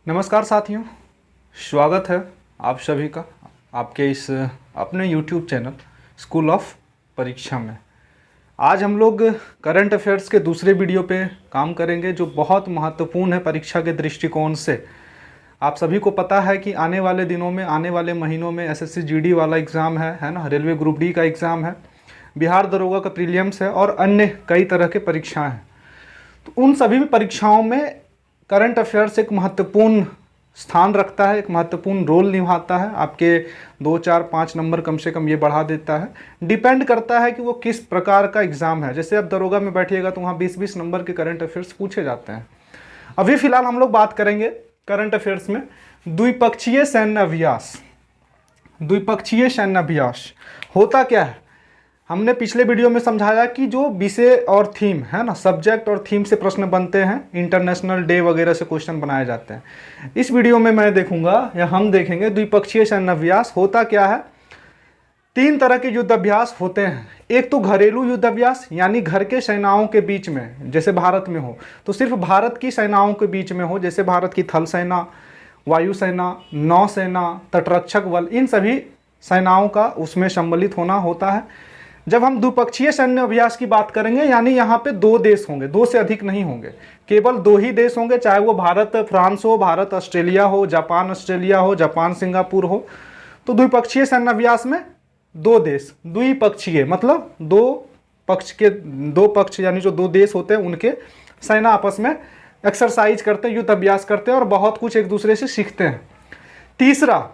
नमस्कार साथियों, स्वागत है आप सभी का आपके इस अपने YouTube चैनल स्कूल ऑफ परीक्षा में। आज हम लोग करंट अफेयर्स के दूसरे वीडियो पे काम करेंगे जो बहुत महत्वपूर्ण है परीक्षा के दृष्टिकोण से। आप सभी को पता है कि आने वाले दिनों में, आने वाले महीनों में एसएससी जीडी वाला एग्ज़ाम है ना, रेलवे ग्रुप डी का एग्ज़ाम है, बिहार दरोगा का प्रीलिम्स है और अन्य कई तरह के परीक्षाएँ हैं। तो उन सभी परीक्षाओं में करंट अफेयर्स एक महत्वपूर्ण स्थान रखता है, एक महत्वपूर्ण रोल निभाता है। आपके 2, 4, 5 नंबर कम से कम ये बढ़ा देता है। डिपेंड करता है कि वो किस प्रकार का एग्ज़ाम है। जैसे आप दरोगा में बैठिएगा तो वहाँ 20-20 नंबर के करंट अफेयर्स पूछे जाते हैं। अभी फ़िलहाल हम लोग बात करेंगे करंट अफेयर्स में द्विपक्षीय सैन्य अभ्यास। द्विपक्षीय सैन्य अभ्यास होता क्या है? हमने पिछले वीडियो में समझाया कि जो विषय और थीम है ना, सब्जेक्ट और थीम से प्रश्न बनते हैं, इंटरनेशनल डे वगैरह से क्वेश्चन बनाए जाते हैं। इस वीडियो में मैं देखूंगा या हम देखेंगे द्विपक्षीय सैन्य अभ्यास होता क्या है। 3 तरह के युद्ध अभ्यास होते हैं। एक तो घरेलू युद्ध अभ्यास, यानी घर के सेनाओं के बीच में, जैसे भारत में हो तो सिर्फ भारत की सेनाओं के बीच में हो, जैसे भारत की थल सेना, वायुसेना, नौसेना, तटरक्षक बल, इन सभी सेनाओं का उसमें सम्मिलित होना होता है। जब हम द्विपक्षीय सैन्य अभ्यास की बात करेंगे, यानी यहाँ पे 2 देश होंगे, 2 से अधिक नहीं होंगे, केवल 2 ही देश होंगे, चाहे वो भारत फ्रांस हो, भारत ऑस्ट्रेलिया हो, जापान ऑस्ट्रेलिया हो, जापान सिंगापुर हो। तो द्विपक्षीय सैन्य अभ्यास में 2 देश, द्विपक्षीय मतलब 2 पक्ष यानी जो 2 देश होते हैं उनके सेना आपस में एक्सरसाइज करते हैं, युद्ध अभ्यास करते हैं और बहुत कुछ एक दूसरे से सीखते हैं। तीसरा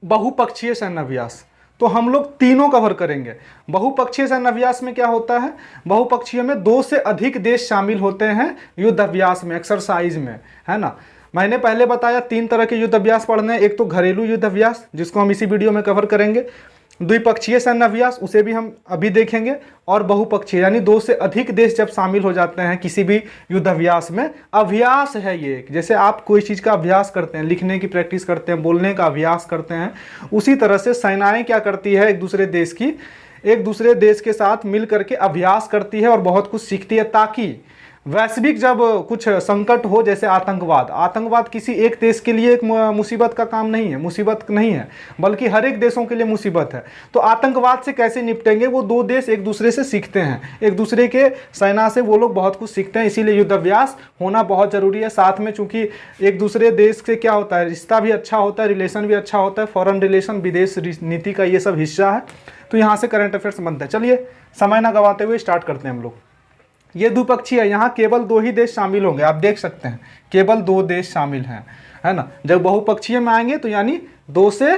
बहुपक्षीय सैन्य अभ्यास, तो हम लोग तीनों कवर करेंगे। बहुपक्षीय सैन्य अभ्यास में क्या होता है? बहुपक्षीय में 2 से अधिक देश शामिल होते हैं युद्ध अभ्यास में, एक्सरसाइज में, है ना। मैंने पहले बताया 3 तरह के युद्ध अभ्यास पढ़ने हैं। एक तो घरेलू युद्ध अभ्यास, जिसको हम इसी वीडियो में कवर करेंगे। द्विपक्षीय सैन्य अभ्यास, उसे भी हम अभी देखेंगे। और बहुपक्षीय यानी 2 से अधिक देश जब शामिल हो जाते हैं किसी भी युद्ध अभ्यास में। अभ्यास है ये, जैसे आप कोई चीज़ का अभ्यास करते हैं, लिखने की प्रैक्टिस करते हैं, बोलने का अभ्यास करते हैं, उसी तरह से सेनाएं क्या करती है, एक दूसरे देश के साथ मिल करके अभ्यास करती है और बहुत कुछ सीखती है, ताकि वैश्विक जब कुछ संकट हो, जैसे आतंकवाद किसी एक देश के लिए एक मुसीबत का काम नहीं है, मुसीबत नहीं है, बल्कि हर एक देशों के लिए मुसीबत है। तो आतंकवाद से कैसे निपटेंगे, वो 2 देश एक दूसरे से सीखते हैं, एक दूसरे के सेना से वो लोग बहुत कुछ सीखते हैं। इसीलिए युद्ध अभ्यास होना बहुत ज़रूरी है। साथ में चूंकि एक दूसरे देश से क्या होता है, रिश्ता भी अच्छा होता है, रिलेशन भी अच्छा होता है, फॉरेन रिलेशन, विदेश नीति का ये सब हिस्सा है। तो यहाँ से करंट अफेयर्स बनते हैं। चलिए समय ना गवाते हुए स्टार्ट करते हैं हम लोग। ये द्विपक्षीय है, यहाँ केवल 2 ही देश शामिल होंगे। आप देख सकते हैं केवल 2 देश शामिल हैं, है ना। जब बहुपक्षीय में आएंगे तो यानी 2 से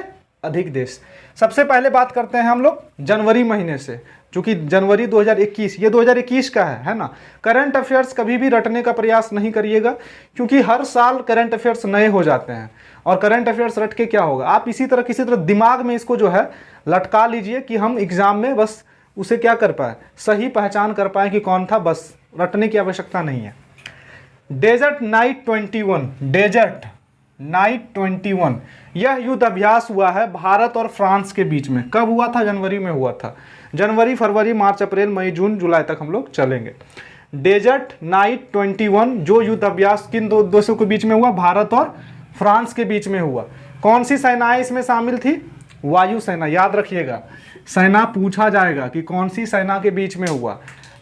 अधिक देश। सबसे पहले बात करते हैं हम लोग जनवरी महीने से, क्योंकि जनवरी 2021 ये 2021 का है ना। करंट अफेयर्स कभी भी रटने का प्रयास नहीं करिएगा, क्योंकि हर साल करंट अफेयर्स नए हो जाते हैं। और करंट अफेयर्स रट के क्या होगा, आप इसी तरह किसी तरह दिमाग में इसको जो है लटका लीजिए कि हम एग्जाम में बस उसे क्या कर पाए, सही पहचान कर पाए कि कौन था। बस रटने की आवश्यकता नहीं है। डेजर्ट नाइट 21 यह युद्ध अभ्यास हुआ है भारत और फ्रांस के बीच में। कब हुआ था? जनवरी में हुआ था। जनवरी, फरवरी, मार्च, अप्रैल, मई, जून, जुलाई तक हम लोग चलेंगे। डेजर्ट नाइट 21 जो युद्ध अभ्यास किन 2 देशों के बीच में हुआ? भारत और फ्रांस के बीच में हुआ। कौन सी सेनाएं इसमें शामिल थी? वायुसेना। याद रखिएगा, सेना पूछा जाएगा कि कौन सी सेना के बीच में हुआ,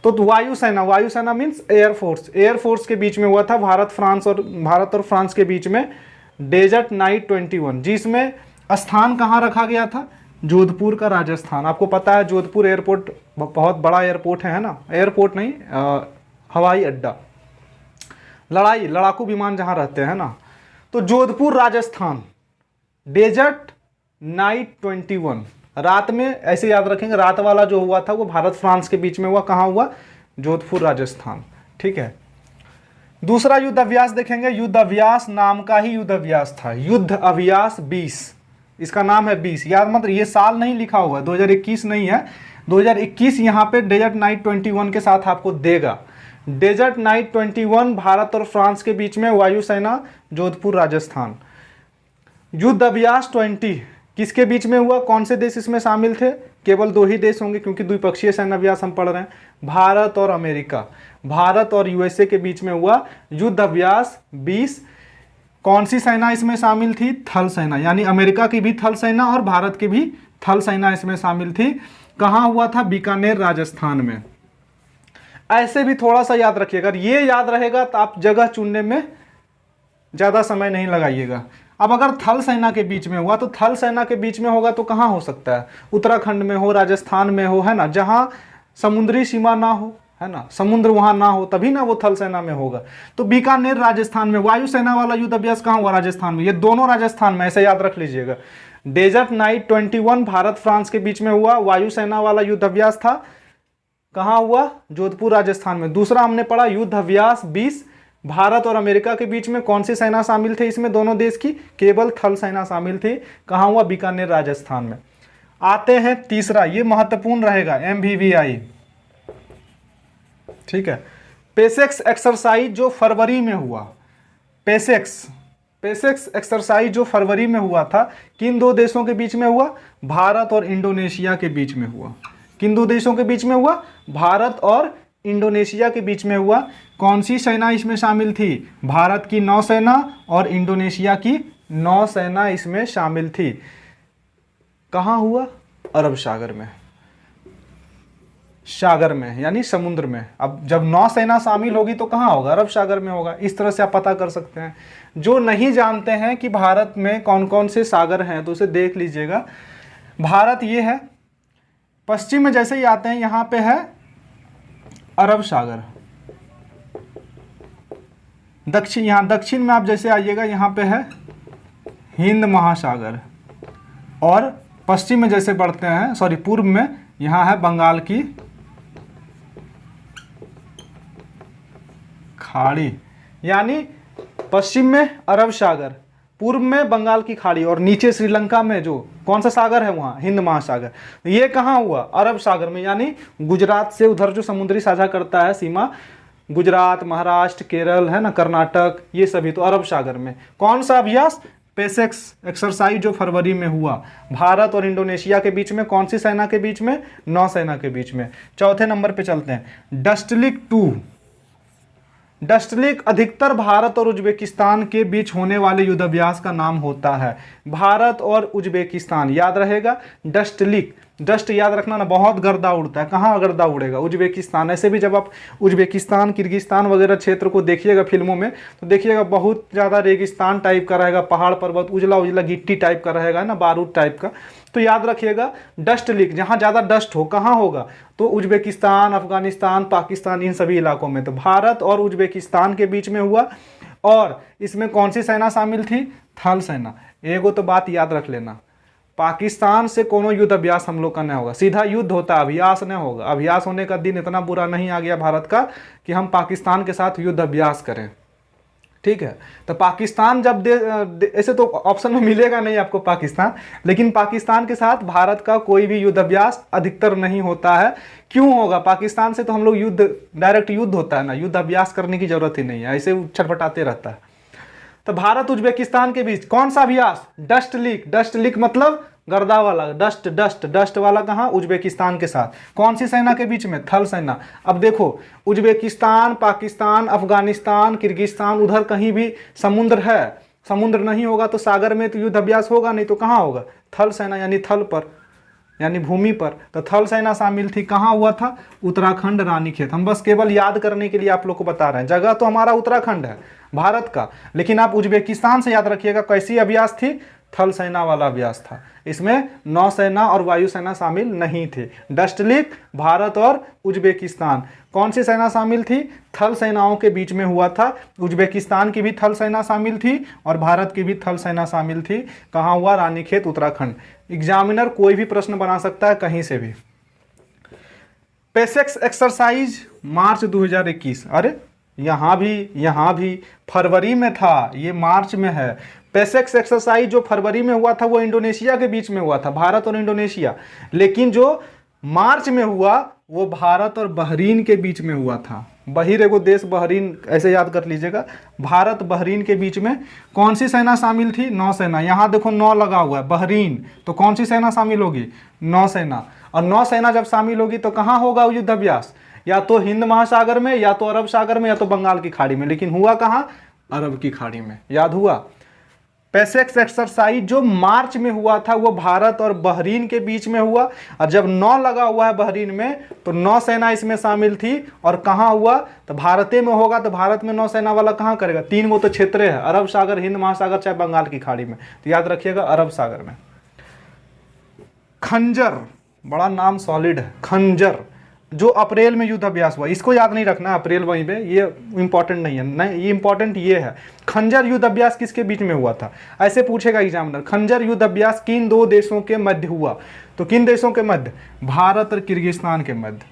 तो वायुसेना मीन्स एयरफोर्स के बीच में हुआ था भारत और फ्रांस के बीच में। डेजर्ट नाइट 21 जिसमें स्थान कहाँ रखा गया था? जोधपुर का, राजस्थान। आपको पता है जोधपुर एयरपोर्ट बहुत बड़ा एयरपोर्ट है ना, एयरपोर्ट नहीं, हवाई अड्डा, लड़ाकू विमान जहाँ रहते हैं ना, तो जोधपुर राजस्थान। डेजर्ट नाइट 21 रात में, ऐसे याद रखेंगे, रात वाला जो हुआ था वो भारत फ्रांस के बीच में हुआ। कहाँ हुआ? जोधपुर राजस्थान। ठीक है। दूसरा युद्ध अभ्यास देखेंगे। युद्ध अभ्यास नाम का ही युद्ध अभ्यास था, युद्ध अभ्यास 20। इसका नाम है 20। याद मत, ये साल नहीं लिखा हुआ है, 2021 नहीं है, 2021 यहाँ पे डेजर्ट नाइट 21 के साथ आपको देगा। डेजर्ट नाइट 21 भारत और फ्रांस के बीच में, वायुसेना, जोधपुर राजस्थान। युद्ध अभ्यास 20 किसके बीच में हुआ? कौन से देश इसमें शामिल थे? केवल 2 ही देश होंगे, क्योंकि द्विपक्षीय सैन्य अभ्यास हम पढ़ रहे हैं। भारत और अमेरिका, भारत और यूएसए के बीच में हुआ युद्ध अभ्यास 20। कौन सी सेना इसमें शामिल थी? थल सेना, यानी अमेरिका की भी थल सेना और भारत की भी थल सेना इसमें शामिल थी। कहाँ हुआ था? बीकानेर राजस्थान में। ऐसे भी थोड़ा सा याद रखिएगा, अगर ये याद रहेगा तो आप जगह चुनने में ज़्यादा समय नहीं लगाइएगा। अब अगर थल सेना के बीच में हुआ तो थल सेना के बीच में होगा तो कहाँ हो सकता है? उत्तराखंड में हो, राजस्थान में हो, है ना, जहाँ समुद्री सीमा ना हो, है ना, समुद्र वहाँ ना हो, तभी ना वो थल सेना में होगा। तो बीकानेर राजस्थान में। वायुसेना वाला युद्ध अभ्यास कहाँ हुआ? राजस्थान में। ये दोनों राजस्थान में, ऐसे याद रख लीजिएगा। डेजर्ट नाइट 21 भारत फ्रांस के बीच में हुआ। वायुसेना वाला युद्ध अभ्यास था, कहाँ हुआ? जोधपुर राजस्थान में। दूसरा हमने पढ़ा युद्ध अभ्यास 20 भारत और अमेरिका के बीच में। कौन सी सेना शामिल थे इसमें? दोनों देश की केवल थल सेना शामिल थी। कहाँ हुआ? बीकानेर राजस्थान में। आते हैं तीसरा, ये महत्वपूर्ण रहेगा, MVVI, ठीक है। पेसेक्स एक्सरसाइज जो फरवरी में हुआ, पेसेक्स एक्सरसाइज जो फरवरी में हुआ था, किन दो देशों के बीच में हुआ? भारत और इंडोनेशिया के बीच में हुआ। किन दो देशों के बीच में हुआ? भारत और इंडोनेशिया के बीच में हुआ। कौन सी सेना इसमें शामिल थी? भारत की नौसेना और इंडोनेशिया की नौसेना इसमें शामिल थी। कहाँ हुआ? अरब सागर में, सागर में यानी समुद्र में। अब जब नौसेना शामिल होगी तो कहाँ होगा? अरब सागर में होगा। इस तरह से आप पता कर सकते हैं। जो नहीं जानते हैं कि भारत में कौन कौन से सागर हैं तो उसे देख लीजिएगा। भारत ये है, पश्चिम में जैसे ही आते हैं यहाँ पे है अरब सागर। दक्षिण, यहाँ दक्षिण में आप जैसे आइएगा यहाँ पे है हिंद महासागर, और पश्चिम में जैसे बढ़ते हैं, सॉरी पूर्व में, यहाँ है बंगाल की खाड़ी। यानी पश्चिम में अरब सागर, पूर्व में बंगाल की खाड़ी, और नीचे श्रीलंका में जो कौन सा सागर है वहाँ हिंद महासागर। ये कहाँ हुआ? अरब सागर में। यानी गुजरात से उधर जो समुद्री साझा करता है सीमा, गुजरात, महाराष्ट्र, केरल, है ना, कर्नाटक, ये सभी तो अरब सागर में। कौन सा अभ्यास? पेसेक्स एक्सरसाइज जो फरवरी में हुआ, भारत और इंडोनेशिया के बीच में। कौन सी सेना के बीच में? नौसेना के बीच में। चौथे नंबर पे चलते हैं, डस्टलिक 2। डस्टलिक अधिकतर भारत और उज्बेकिस्तान के बीच होने वाले युद्धाभ्यास का नाम होता है। भारत और उज्बेकिस्तान, याद रहेगा डस्टलिक। डस्ट याद रखना ना, बहुत गर्दा उड़ता है। कहाँ गर्दा उड़ेगा? उज्बेकिस्तान। ऐसे भी जब आप उज्बेकिस्तान, किर्गिस्तान वगैरह क्षेत्र को देखिएगा फिल्मों में तो देखिएगा बहुत ज़्यादा रेगिस्तान टाइप का रहेगा, पहाड़ पर्वत, उजला उजला गिट्टी टाइप का रहेगा ना, बारूद टाइप का। तो याद रखिएगा डस्ट लीक, जहाँ ज़्यादा डस्ट हो कहाँ होगा? तो उज्बेकिस्तान, अफगानिस्तान, पाकिस्तान, इन सभी इलाकों में। तो भारत और उज्बेकिस्तान के बीच में हुआ। और इसमें कौन सी सेना शामिल थी? थल सेना। एगो तो बात याद रख लेना, पाकिस्तान से कोनो युद्ध अभ्यास हम लोग का नहीं होगा, सीधा युद्ध होता है, अभ्यास नहीं होगा। अभ्यास होने का दिन इतना बुरा नहीं आ गया भारत का कि हम पाकिस्तान के साथ युद्ध अभ्यास करें, ठीक है। तो पाकिस्तान जब ऐसे तो ऑप्शन में मिलेगा नहीं आपको पाकिस्तान, लेकिन पाकिस्तान के साथ भारत का कोई भी युद्ध अभ्यास अधिकतर नहीं होता है। क्यों होगा? पाकिस्तान से तो हम लोग युद्ध, डायरेक्ट युद्ध होता है ना, युद्ध अभ्यास करने की जरूरत ही नहीं है, ऐसे छटपटाते रहता है। तो भारत उज्बेकिस्तान के बीच कौन सा अभ्यास? Dust leak. डस्ट लीक मतलब गर्दा वाला, डस्ट डस्ट डस्ट वाला। कहाँ? उज्बेकिस्तान के साथ। कौन सी सेना के बीच में? थल सेना। अब देखो उज्बेकिस्तान, पाकिस्तान, अफगानिस्तान, किर्गिस्तान, उधर कहीं भी समुद्र है, समुद्र नहीं होगा तो सागर में तो युद्ध अभ्यास होगा नहीं, तो कहाँ होगा? थल सेना, यानी थल पर, यानी भूमि पर। तो थल सेना शामिल थी। कहाँ हुआ था? उत्तराखंड, रानीखेत। हम बस केवल याद करने के लिए आप लोग को बता रहे हैं। जगह तो हमारा उत्तराखंड है भारत का, लेकिन आप उज्बेकिस्तान से याद रखिएगा कैसी अभ्यास थी? थल सेना वाला अभ्यास था। इसमें नौसेना और वायुसेना शामिल नहीं थे। डस्टलिक भारत और उज्बेकिस्तान। कौन सी सेना शामिल थी? थल सेनाओं के बीच में हुआ था। उज्बेकिस्तान की भी थल सेना शामिल थी और भारत की भी थल सेना शामिल थी। कहाँ हुआ? रानीखेत, उत्तराखंड। एग्जामिनर कोई भी प्रश्न बना सकता है कहीं से भी। पेसेक्स एक्सरसाइज मार्च 2021। अरे यहाँ भी फरवरी में था, ये मार्च में है। पेसेक्स एक्सरसाइज जो फरवरी में हुआ था वो इंडोनेशिया के बीच में हुआ था, भारत और इंडोनेशिया। लेकिन जो मार्च में हुआ वो भारत और बहरीन के बीच में हुआ था। बहिर एगो देश बहरीन, ऐसे याद कर लीजिएगा। भारत बहरीन के बीच में कौन सी सेना शामिल थी? नौसेना। यहाँ देखो नौ लगा हुआ है, बहरीन। तो कौन सी सेना शामिल होगी? नौसेना। और नौसेना जब शामिल होगी तो कहाँ होगा युद्ध अभ्यास? या तो हिंद महासागर में, या तो अरब सागर में, या तो बंगाल की खाड़ी में। लेकिन हुआ कहाँ? अरब की खाड़ी में। याद हुआ? पैसेक्स एक्सरसाइज जो मार्च में हुआ था वो भारत और बहरीन के बीच में हुआ, और जब नौ लगा हुआ है बहरीन में तो नौसेना इसमें शामिल थी। और कहाँ हुआ? तो भारते में होगा, तो भारत में नौसेना वाला कहाँ करेगा? 3 गो तो क्षेत्र है, अरब सागर, हिंद महासागर, चाहे बंगाल की खाड़ी में, तो याद रखिएगा अरब सागर में। खंजर, बड़ा नाम सॉलिड है, खंजर, जो अप्रैल में युद्ध अभ्यास हुआ, इसको याद नहीं रखना अप्रैल वहीं पे, ये इंपॉर्टेंट नहीं है, नहीं ये इंपॉर्टेंट ये है। खंजर युद्ध अभ्यास किसके बीच में हुआ था? ऐसे पूछेगा एग्जामिनर, खंजर युद्ध अभ्यास किन 2 देशों के मध्य हुआ? तो किन देशों के मध्य? भारत और किर्गिस्तान के मध्य।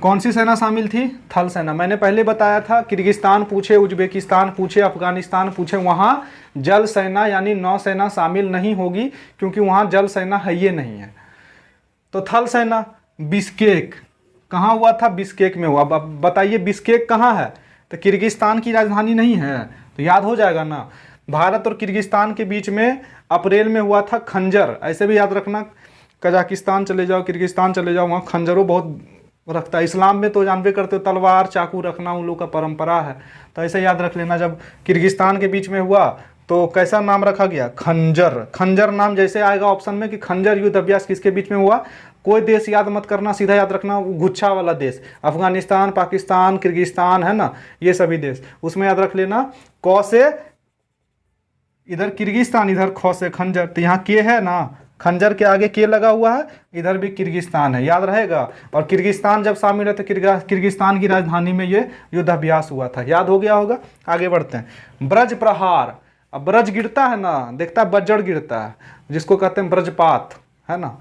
कौन सी सेना शामिल थी? थल सेना। मैंने पहले बताया था, किर्गिस्तान पूछे, उज्बेकिस्तान पूछे, अफगानिस्तान पूछे, वहां जल सेना यानी नौसेना शामिल नहीं होगी, क्योंकि वहां जल सेना है ये नहीं है। तो थल सेना। बिश्केक कहाँ हुआ था? बिश्केक में हुआ। अब बताइए बिश्केक कहाँ है? तो किर्गिस्तान की राजधानी नहीं है, तो याद हो जाएगा ना। भारत और किर्गिस्तान के बीच में अप्रैल में हुआ था खंजर। ऐसे भी याद रखना, कजाकिस्तान चले जाओ, किर्गिस्तान चले जाओ, वहाँ खंजरों बहुत रखता है। इस्लाम में तो जानबे करते हो, तलवार चाकू रखना उन लोग का परंपरा है, तो ऐसे याद रख लेना। जब किर्गिस्तान के बीच में हुआ तो कैसा नाम रखा गया? खंजर। खंजर नाम जैसे आएगा ऑप्शन में कि खंजर युद्ध अभ्यास किसके बीच में हुआ, कोई देश याद मत करना, सीधा याद रखना गुच्छा वाला देश, अफगानिस्तान, पाकिस्तान, किर्गिस्तान है ना, ये सभी देश, उसमें याद रख लेना। क से इधर किर्गिस्तान, इधर ख से खंजर, तो यहाँ के है ना, खंजर के आगे के लगा हुआ है, इधर भी किर्गिस्तान है, याद रहेगा। और किर्गिस्तान जब शामिल है तो किर्गिस्तान की राजधानी में ये युद्ध अभ्यास हुआ था, याद हो गया होगा। आगे बढ़ते हैं। ब्रज प्रहार। अब ब्रज गिरता है ना, देखता बज्जड़ गिरता है, जिसको कहते हैं ब्रजपात, है ना।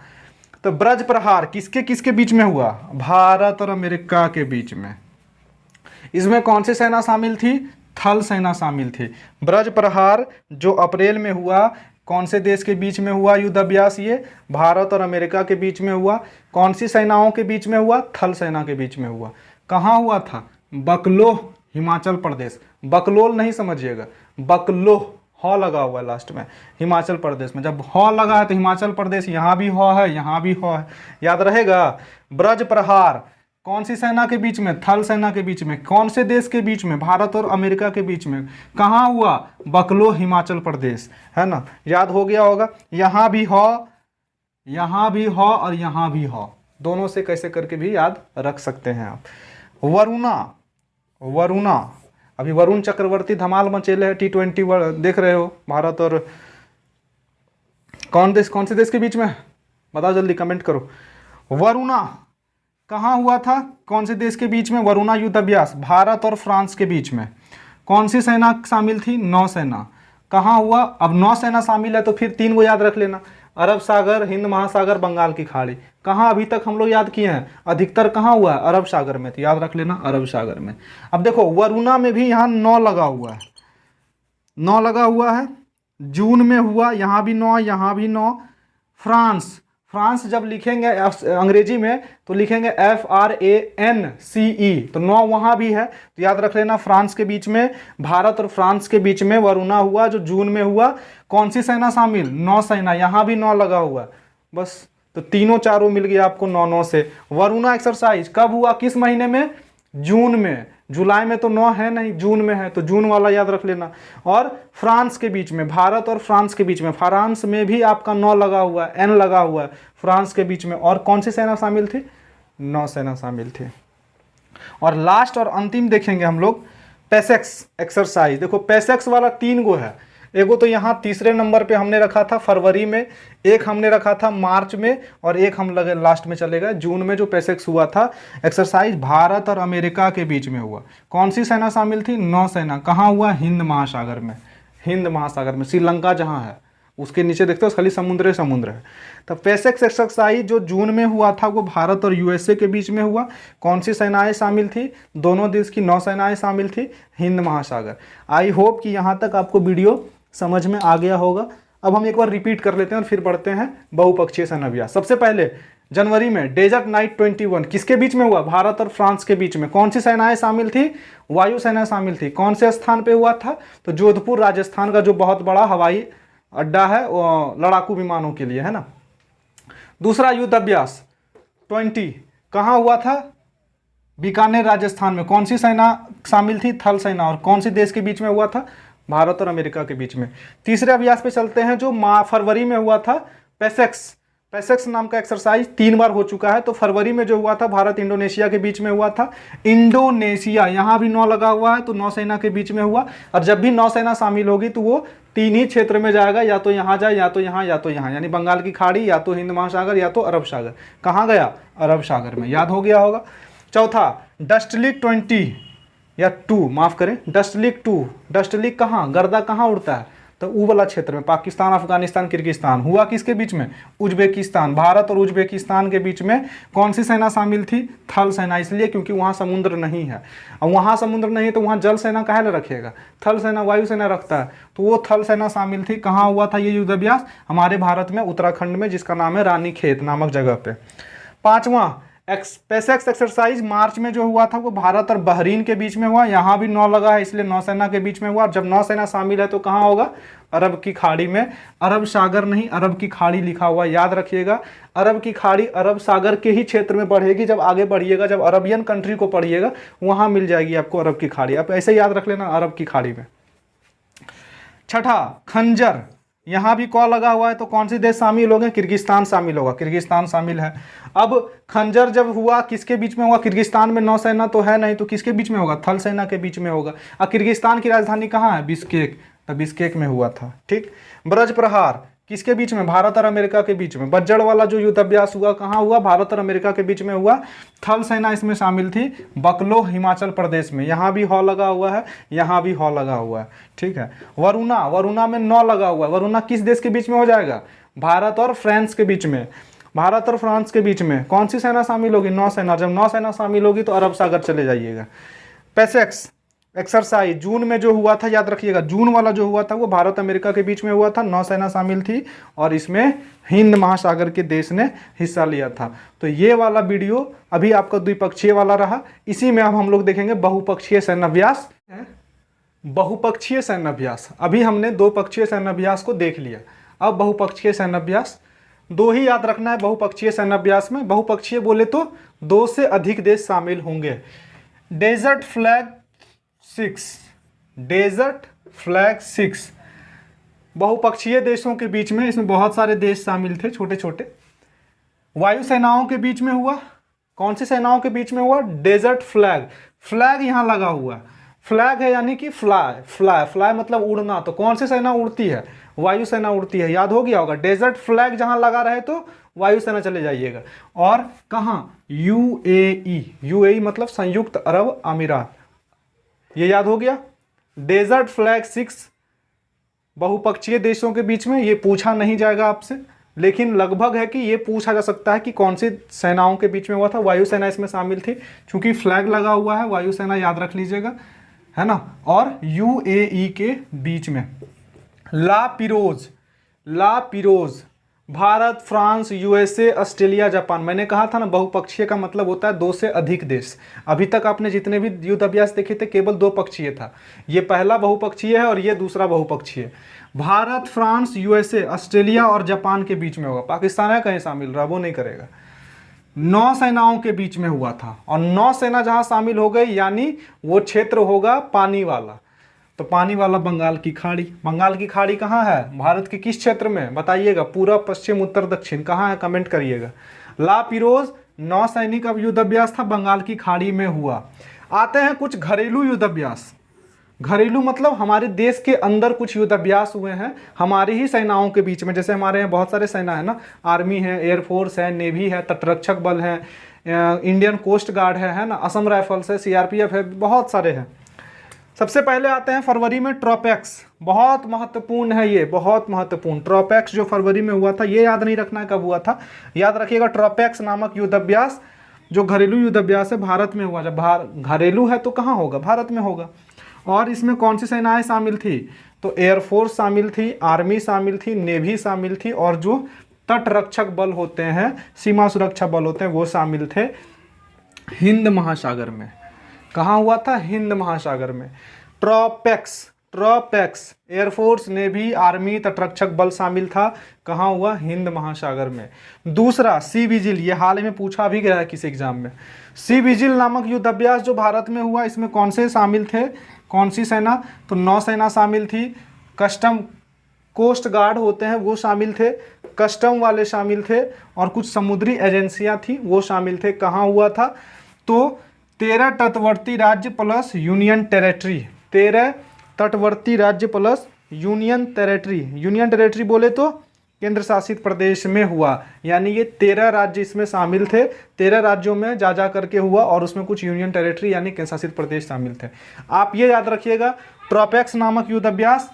तो ब्रज प्रहार किसके किसके बीच में हुआ? भारत और अमेरिका के बीच में। इसमें कौन सी सेना शामिल थी? थल सेना शामिल थी। ब्रज प्रहार जो अप्रैल में हुआ, कौन से देश के बीच में हुआ युद्ध अभ्यास? ये भारत और अमेरिका के बीच में हुआ। कौन सी सेनाओं के बीच में हुआ? थल सेना के बीच में हुआ। कहाँ हुआ था? बकलोह, हिमाचल प्रदेश। बकलोल नहीं समझिएगा, बकलोह, ह लगा हुआ है लास्ट में, हिमाचल प्रदेश में। जब ह लगा है तो हिमाचल प्रदेश, यहाँ भी ह है, यहाँ भी ह है, याद रहेगा। ब्रज प्रहार कौन सी सेना के बीच में? थल सेना के बीच में। कौन से देश के बीच में? भारत और अमेरिका के बीच में। कहाँ हुआ? बकलो, हिमाचल प्रदेश, है ना, याद हो गया होगा। यहाँ भी ह, यहाँ भी ह और यहाँ भी ह, दोनों से कैसे करके भी याद रख सकते हैं आप। वरुणा, वरुणा, अभी वरुण चक्रवर्ती धमाल मचेले है, T20 देख रहे हो, भारत और कौन से देश के बीच में? बताओ जल्दी, कमेंट करो। वरुणा कहाँ हुआ था? कौन से देश के बीच में? वरुणा युद्ध अभ्यास भारत और फ्रांस के बीच में। कौन सी सेना शामिल थी? नौसेना। कहाँ हुआ? अब नौसेना शामिल है तो फिर 3 गो याद रख लेना, अरब सागर, हिंद महासागर, बंगाल की खाड़ी। कहाँ अभी तक हम लोग याद किए हैं? अधिकतर कहाँ हुआ है? अरब सागर में, तो याद रख लेना अरब सागर में। अब देखो वरुणा में भी यहाँ 9 लगा हुआ है, 9 लगा हुआ है, जून में हुआ, यहाँ भी 9, यहाँ भी 9। फ्रांस, फ्रांस जब लिखेंगे अंग्रेजी में तो लिखेंगे FRANCE, तो 9 वहाँ भी है, तो याद रख लेना फ्रांस के बीच में, भारत और फ्रांस के बीच में वरुणा हुआ जो जून में हुआ। कौन सी सेना शामिल? नौसेना, यहाँ भी 9 लगा हुआ, बस, तो तीनों चारों मिल गया आपको 9-9 से। वरुणा एक्सरसाइज कब हुआ? किस महीने में? जून में। जुलाई में तो 9 है नहीं, जून में है, तो जून वाला याद रख लेना। और फ्रांस के बीच में, भारत और फ्रांस के बीच में, फ्रांस में भी आपका 9 लगा हुआ है, N लगा हुआ है फ्रांस के बीच में। और कौन सी सेना शामिल थी? नौसेना शामिल थी। और लास्ट और अंतिम देखेंगे हम लोग पैसेक्स एक्सरसाइज। देखो पैसेक्स वाला 3 गो है, एगो तो यहाँ तीसरे नंबर पे हमने रखा था फरवरी में, एक हमने रखा था मार्च में, और एक हम लगे लास्ट में चले गए जून में, जो पैसेक्स हुआ था एक्सरसाइज भारत और अमेरिका के बीच में हुआ। कौन सी सेना शामिल थी? नौसेना। कहाँ हुआ? हिंद महासागर में, हिंद महासागर में, श्रीलंका जहाँ है उसके नीचे देखते हो खाली समुद्र है। तो पैसेक्स एक्सरसाइज जो जून में हुआ था वो भारत और USA के बीच में हुआ। कौन सी सेनाएं शामिल थी? दोनों देश की नौसेनाएं शामिल थी, हिंद महासागर। आई होप कि यहाँ तक आपको वीडियो समझ में आ गया होगा। अब हम एक बार रिपीट कर लेते हैं और फिर बढ़ते हैं बहुपक्षीय सेना अभ्यास। सबसे पहले जनवरी में डेजर्ट नाइट 21 किसके बीच में हुआ? भारत और फ्रांस के बीच में। कौन सी सेनाएं शामिल थी? वायुसेना शामिल थी। कौन से स्थान पे हुआ था? तो जोधपुर राजस्थान का जो बहुत बड़ा हवाई अड्डा है लड़ाकू विमानों के लिए, है ना। दूसरा युद्ध अभ्यास 20 कहाँ हुआ था? बीकानेर राजस्थान में कौन सी सेना शामिल थी? थल सेना। और कौन सी देश के बीच में हुआ था? भारत और अमेरिका के बीच में। तीसरे अभ्यास पे चलते हैं जो फरवरी में हुआ था, पेसेक्स। पेसेक्स नाम का एक्सरसाइज 3 बार हो चुका है। तो फरवरी में जो हुआ था भारत इंडोनेशिया के बीच में हुआ था। इंडोनेशिया, यहाँ भी नौ लगा हुआ है तो नौसेना के बीच में हुआ। और जब भी नौसेना शामिल होगी तो वो 3 ही क्षेत्र में जाएगा, या तो यहाँ जाए, या तो यहाँ, या तो यहाँ, यानी बंगाल की खाड़ी, या तो हिंद महासागर, या तो अरब सागर। कहाँ गया? अरब सागर में। याद हो गया होगा। चौथा, डस्टलिक 20 या 2, माफ करें, डस्टलिक 2। डस्टलिक कहाँ, गर्दा कहाँ उड़ता है? तो वो वाला क्षेत्र में, पाकिस्तान, अफगानिस्तान, किर्गिस्तान। हुआ किसके बीच में? उज्बेकिस्तान। भारत और उज्बेकिस्तान के बीच में कौन सी सेना शामिल थी? थल सेना। इसलिए क्योंकि वहाँ समुद्र नहीं है, और वहाँ समुद्र नहीं है तो वहाँ जल सेना काहे न रखेगा? थल सेना, वायु सेना रखता है। तो वो थल सेना शामिल थी। कहाँ हुआ था ये युद्धाभ्यास? हमारे भारत में, उत्तराखंड में, जिसका नाम है रानीखेत नामक जगह पे। पांचवा, पेसेक्स एक्सरसाइज मार्च में जो हुआ था वो भारत और बहरीन के बीच में हुआ। यहाँ भी नौ लगा है इसलिए नौसेना के बीच में हुआ। जब नौसेना शामिल है तो कहाँ होगा? अरब की खाड़ी में। अरब सागर नहीं, अरब की खाड़ी लिखा हुआ, याद रखिएगा। अरब की खाड़ी अरब सागर के ही क्षेत्र में बढ़ेगी। जब आगे बढ़िएगा, जब अरबियन कंट्री को पढ़िएगा, वहाँ मिल जाएगी आपको अरब की खाड़ी। आप ऐसे याद रख लेना, अरब की खाड़ी में। छठा, खंजर। यहाँ भी कॉल लगा हुआ है तो कौन से देश शामिल हो गए? किर्गिस्तान शामिल होगा। किर्गिस्तान शामिल है। अब खंजर जब हुआ किसके बीच में हुआ? किर्गिस्तान में नौसेना तो है नहीं, तो किसके बीच में होगा? थल सेना के बीच में होगा। और किर्गिस्तान की राजधानी कहाँ है? बिश्केक। तो बिश्केक में हुआ था। ठीक। ब्रज प्रहार किसके बीच में? भारत और अमेरिका के बीच में। बज्जड़ वाला जो युद्धाभ्यास हुआ कहाँ हुआ? भारत और अमेरिका के बीच में हुआ। थल सेना इसमें शामिल थी बकलो, हिमाचल प्रदेश में। यहाँ भी हॉ लगा हुआ है, यहाँ भी हॉ लगा हुआ है। ठीक है। वरुणा, वरुणा में नौ लगा हुआ है। वरुणा किस देश के बीच में हो जाएगा? भारत और फ्रांस के बीच में। भारत और फ्रांस के बीच में कौन सी सेना शामिल होगी? नौसेना। जब नौसेना शामिल होगी तो अरब सागर चले जाइएगा। पेसेक्स एक्सरसाइज जून में जो हुआ था, याद रखिएगा, जून वाला जो हुआ था वो भारत अमेरिका के बीच में हुआ था। नौसेना शामिल थी और इसमें हिंद महासागर के देश ने हिस्सा लिया था। तो ये वाला वीडियो अभी आपका द्विपक्षीय वाला रहा। इसी में अब हम लोग देखेंगे बहुपक्षीय सैन्याभ्यास। बहुपक्षीय सैन्याभ्यास, अभी हमने 2 पक्षीय सैन्याभ्यास को देख लिया। अब बहुपक्षीय सैन्याभ्यास 2 ही याद रखना है। बहुपक्षीय सैन्याभ्यास में, बहुपक्षीय बोले तो 2 से अधिक देश शामिल होंगे। डेजर्ट फ्लैग 6, डेजर्ट फ्लैग 6 बहुपक्षीय देशों के बीच में, इसमें बहुत सारे देश शामिल थे छोटे छोटे। वायु सेनाओं के बीच में हुआ। कौन सी सेनाओं के बीच में हुआ? Desert flag. फ्लैग यहां लगा हुआ, फ्लैग है यानी कि फ्लाई, फ्लाई, फ्लाई मतलब उड़ना। तो कौन सी सेना उड़ती है? वायु सेना उड़ती है। याद हो गया होगा। डेजर्ट फ्लैग जहां लगा रहे तो वायु सेना चले जाइएगा। और कहां? यूएई। यूएई मतलब संयुक्त अरब अमीरात। ये याद हो गया। डेजर्ट फ्लैग 6 बहुपक्षीय देशों के बीच में। ये पूछा नहीं जाएगा आपसे, लेकिन लगभग है कि ये पूछा जा सकता है कि कौन सी सेनाओं के बीच में हुआ था। वायुसेना इसमें शामिल थी, क्योंकि फ्लैग लगा हुआ है। वायुसेना याद रख लीजिएगा, है ना। और यूएई के बीच में। La Perouse, La Perouse Bharat, France, USA, Australia, Japan. मैंने कहा था ना बहुपक्षीय का मतलब होता है 2 से अधिक देश। अभी तक आपने जितने भी युद्ध अभ्यास देखे थे केवल 2 पक्षीय था। ये पहला बहुपक्षीय है और ये दूसरा बहुपक्षीय। भारत, फ्रांस, यूएसए, ऑस्ट्रेलिया और जापान के बीच में होगा। पाकिस्तान है कहीं शामिल रहा, वो नहीं करेगा। 9 सेनाओं के बीच में हुआ था, और 9 सेना जहां शामिल हो गई यानी वो क्षेत्र होगा पानी वाला। तो पानी वाला बंगाल की खाड़ी। बंगाल की खाड़ी कहाँ है? भारत के किस क्षेत्र में बताइएगा? पूरब, पश्चिम, उत्तर, दक्षिण कहाँ है? कमेंट करिएगा। ला पिरोज नौसैनिक युद्ध अभ्यास था, बंगाल की खाड़ी में हुआ। आते हैं कुछ घरेलू युद्ध अभ्यास। घरेलू मतलब हमारे देश के अंदर कुछ युद्ध अभ्यास हुए हैं हमारी ही सेनाओं के बीच में। जैसे हमारे यहाँ बहुत सारे सेना है ना, आर्मी है, एयरफोर्स है, नेवी है, तटरक्षक बल है, इंडियन कोस्ट गार्ड है ना, असम राइफल्स है, सीआरपीएफ है, बहुत सारे हैं। सबसे पहले आते हैं फरवरी में ट्रोपैक्स। बहुत महत्वपूर्ण है ये, बहुत महत्वपूर्ण। ट्रोपैक्स जो फरवरी में हुआ था, ये याद नहीं रखना है कब हुआ था, याद रखिएगा। ट्रोपैक्स नामक युद्ध अभ्यास जो घरेलू युद्ध अभ्यास है भारत में हुआ। जब घरेलू है तो कहाँ होगा? भारत में होगा। और इसमें कौन सी सेनाएं शामिल थी? तो एयरफोर्स शामिल थी, आर्मी शामिल थी, नेवी शामिल थी, और जो तटरक्षक बल होते हैं, सीमा सुरक्षा बल होते हैं, वो शामिल थे हिंद महासागर में। कहाँ हुआ था? हिंद महासागर में। ट्रोपैक्स, ट्रॉपैक्स एयरफोर्स, नेवी, आर्मी, तटरक्षक बल शामिल था। कहाँ हुआ? हिंद महासागर में। दूसरा सी विजिल, ये हाल में पूछा भी गया है किसी एग्जाम में। सी विजिल नामक युद्ध अभ्यास जो भारत में हुआ, इसमें कौन से शामिल थे, कौन सी सेना? तो नौसेना शामिल थी, कस्टम कोस्ट गार्ड होते हैं वो शामिल थे, कस्टम वाले शामिल थे, और कुछ समुद्री एजेंसियां थी वो शामिल थे। कहाँ हुआ था? तो 13 तटवर्ती राज्य प्लस यूनियन टेरेटरी, 13 तटवर्ती राज्य plus union territory, union territory बोले तो केंद्र शासित प्रदेश में हुआ। यानी ये 13 राज्य इसमें शामिल थे, 13 राज्यों में जा करके हुआ, और उसमें कुछ यूनियन टेरेटरी यानी केंद्र शासित प्रदेश शामिल थे। आप ये याद रखिएगा, ट्रॉपैक्स नामक युद्ध अभ्यास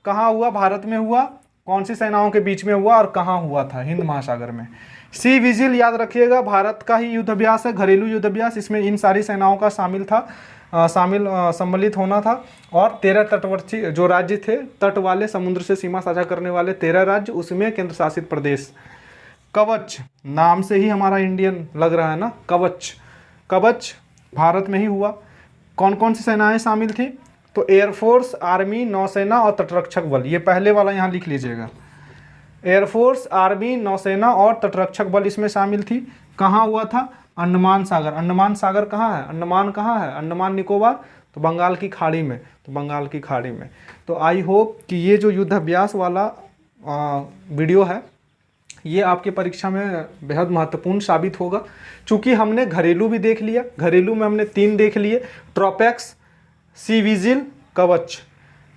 कहाँ हुआ? भारत में हुआ। कौन सी सेनाओं के बीच में हुआ और कहाँ हुआ था? हिंद महासागर में। सी विजिल याद रखिएगा, भारत का ही युद्ध अभ्यास है, घरेलू युद्ध अभ्यास। इसमें इन सारी सेनाओं का शामिल था, सम्मिलित होना था। और 13 तटवर्ती जो राज्य थे, तट वाले, समुद्र से सीमा साझा करने वाले 13 राज्य, उसमें केंद्र शासित प्रदेश। कवच, नाम से ही हमारा इंडियन लग रहा है ना, कवच। कवच भारत में ही हुआ। कौन कौन सी सेनाएं शामिल थी? तो एयरफोर्स, आर्मी, नौसेना और तटरक्षक बल। ये पहले वाला यहाँ लिख लीजिएगा, एयरफोर्स, आर्मी, नौसेना और तटरक्षक बल इसमें शामिल थी। कहाँ हुआ था? अंडमान सागर। अंडमान सागर कहाँ है? अंडमान कहाँ है? अंडमान निकोबार, तो बंगाल की खाड़ी में, तो बंगाल की खाड़ी में। तो आई होप कि ये जो युद्ध अभ्यास वाला वीडियो है, ये आपके परीक्षा में बेहद महत्वपूर्ण साबित होगा। चूँकि हमने घरेलू भी देख लिया, घरेलू में हमने 3 देख लिए, ट्रॉपैक्स, सी विजिल, कवच।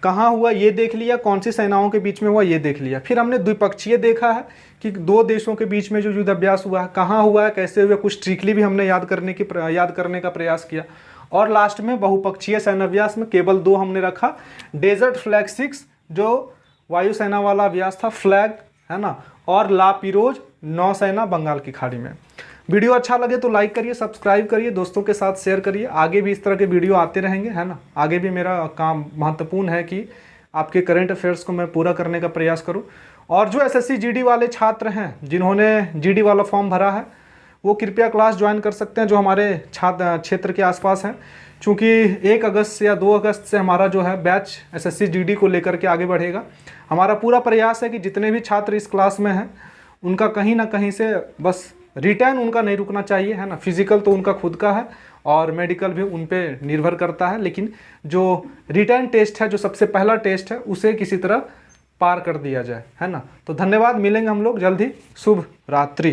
कहाँ हुआ ये देख लिया, कौन सी सेनाओं के बीच में हुआ ये देख लिया। फिर हमने द्विपक्षीय देखा है कि 2 देशों के बीच में जो युद्ध अभ्यास हुआ है, कहाँ हुआ है, कैसे हुआ, कुछ ट्रिकली भी हमने याद करने का प्रयास किया। और लास्ट में बहुपक्षीय सैन्याभ्यास में केवल 2 हमने रखा, डेजर्ट फ्लैग 6 जो वायुसेना वाला अभ्यास था, फ्लैग है ना, और ला पिरोज नौसेना बंगाल की खाड़ी में। वीडियो अच्छा लगे तो लाइक करिए, सब्सक्राइब करिए, दोस्तों के साथ शेयर करिए। आगे भी इस तरह के वीडियो आते रहेंगे, है ना। आगे भी मेरा काम महत्वपूर्ण है कि आपके करंट अफेयर्स को मैं पूरा करने का प्रयास करूं। और जो एसएससी जीडी वाले छात्र हैं, जिन्होंने जीडी वाला फॉर्म भरा है, वो कृपया क्लास ज्वाइन कर सकते हैं जो हमारे क्षेत्र के आसपास हैं। चूँकि 1 अगस्त या 2 अगस्त से हमारा जो है बैच एसएससी जीडी को लेकर के आगे बढ़ेगा। हमारा पूरा प्रयास है कि जितने भी छात्र इस क्लास में हैं, उनका कहीं ना कहीं से बस रिटर्न उनका नहीं रुकना चाहिए, है ना। फिजिकल तो उनका खुद का है और मेडिकल भी उन पे निर्भर करता है, लेकिन जो रिटर्न टेस्ट है, जो सबसे पहला टेस्ट है, उसे किसी तरह पार कर दिया जाए, है ना। तो धन्यवाद, मिलेंगे हम लोग जल्द ही। शुभ रात्रि।